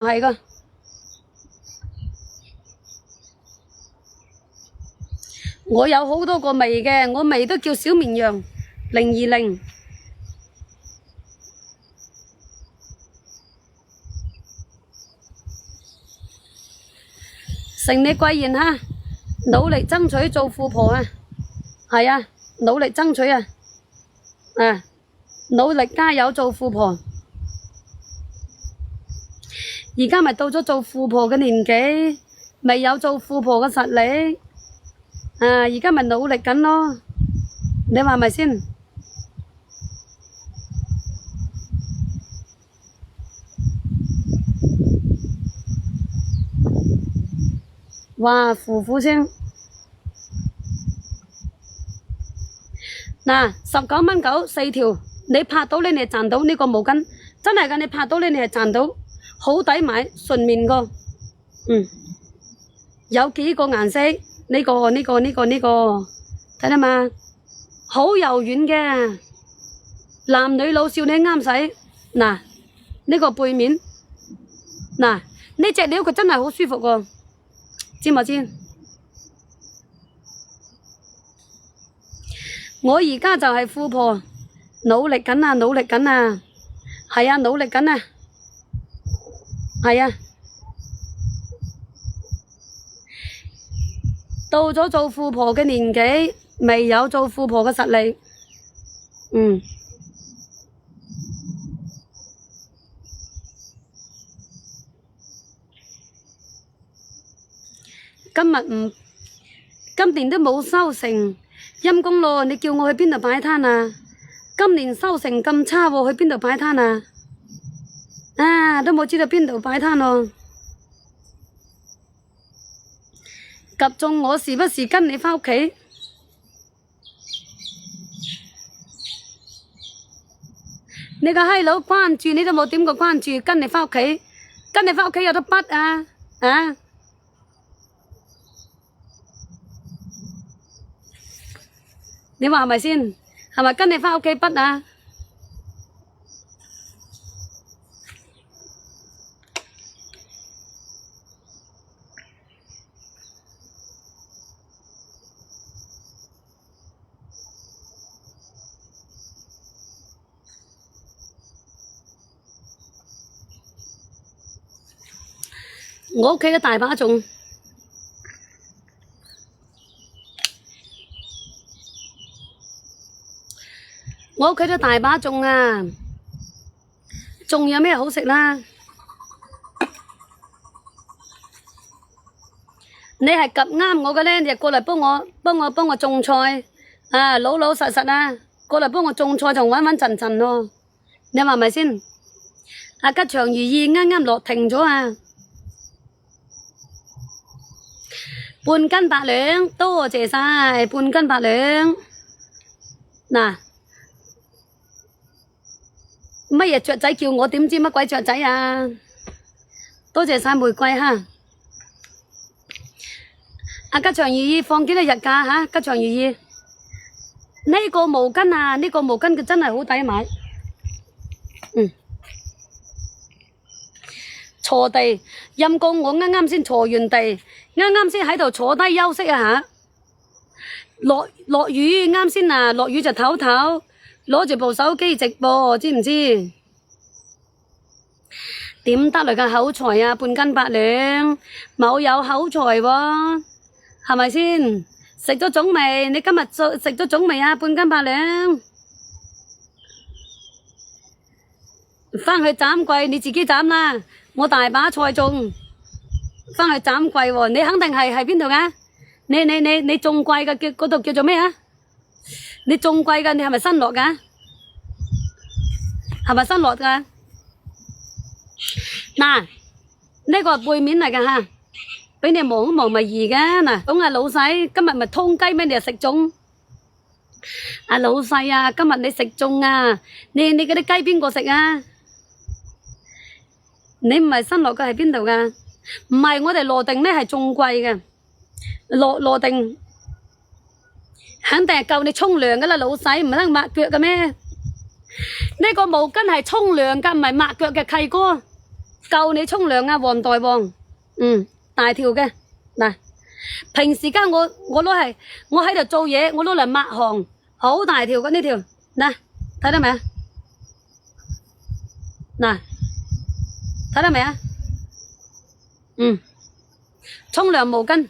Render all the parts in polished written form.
係噶。我有好多個味嘅，我味都叫小綿羊020。承你貴言哈，努力爭取做富婆啊！係啊，努力爭取啊！努力加油做富婆。而家咪到咗做富婆嘅年紀，未有做富婆嘅實力。而家咪努力緊咯，你話係咪先？哇，呼呼聲。嗱，19蚊狗4條，你拍到你係賺到呢個毛巾，真係㗎，你拍到你係賺到，好抵買，順面個，有幾個顏色，呢個，睇得嘛？好柔軟嘅，男女老少你啱使。嗱，呢個背面，嗱，呢隻料佢真係好舒服喎，知冇知？我而家就係富婆，努力緊啊，努力緊啊，係啊，努力緊啊，係啊，到咗做富婆嘅年紀，未有做富婆嘅實力。今年都冇收成。陰公咯，你叫我去邊度擺攤啊？今年收成咁差喎，去邊度擺攤啊？都冇知道邊度擺攤咯。及中我時不時跟你返屋企。你個閪佬關注你都冇點過關注，跟你返屋企，跟你返屋企有得筆啊？你話係咪先？係咪跟你返屋企筆啊？我屋企嘅大把種。我屋企都大把種啊，種有咩好食啦？你係及啱我嘅咧，你就過嚟幫我種菜啊，老老實實啊，過嚟幫我種菜就穩穩陣陣咯。你話係咪先？吉祥如意啱啱落停咗啊，半斤8兩，多謝晒，半斤8兩。嗱。乜嘢雀仔叫我點知乜鬼雀仔啊？多謝晒玫瑰哈！吉祥如意放幾多日假吓？吉祥如意呢個毛巾啊，呢個毛巾佢真係好抵買。鋤地陰公，我啱啱先鋤完地，啱啱先喺度坐低休息啊吓。落雨啱先啊，落雨就唞唞。攞住部手機直播，知唔知？點得嚟嘅口才啊？半斤8兩，冇有口才喎，係咪先？食咗粽未？你今日食咗粽未啊？半斤8兩，返去斬櫃，你自己斬啦。我大把菜種，返去斬櫃喎。你肯定係邊度㗎？你種櫃嘅叫嗰度叫做咩啊？你種貴㗎，你係咪新落㗎？係咪新落㗎？嗱，呢個背面嚟㗎吓，俾你望一望咪易嘅。嗱，咁啊老細，今日咪通雞咩？你又食粽？老細啊，今日你食粽啊？你嗰啲雞邊個食啊？你唔係新落嘅係邊度㗎？唔係，我哋羅定呢係種貴嘅，羅定。肯定係夠你沖涼噶啦，老細唔係得抹腳嘅咩？呢個毛巾係沖涼噶，唔係抹腳嘅，契哥。夠你沖涼啊，黃大王。大條嘅嗱，平時間我攞係我喺度做嘢，我攞嚟抹汗，好大條嘅呢條，嗱睇到未啊？嗱睇到未啊？沖涼毛巾，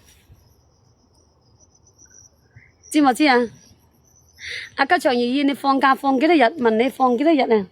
知唔知啊？阿吉祥姨姨，你放假放幾多日？問你放幾多日啊？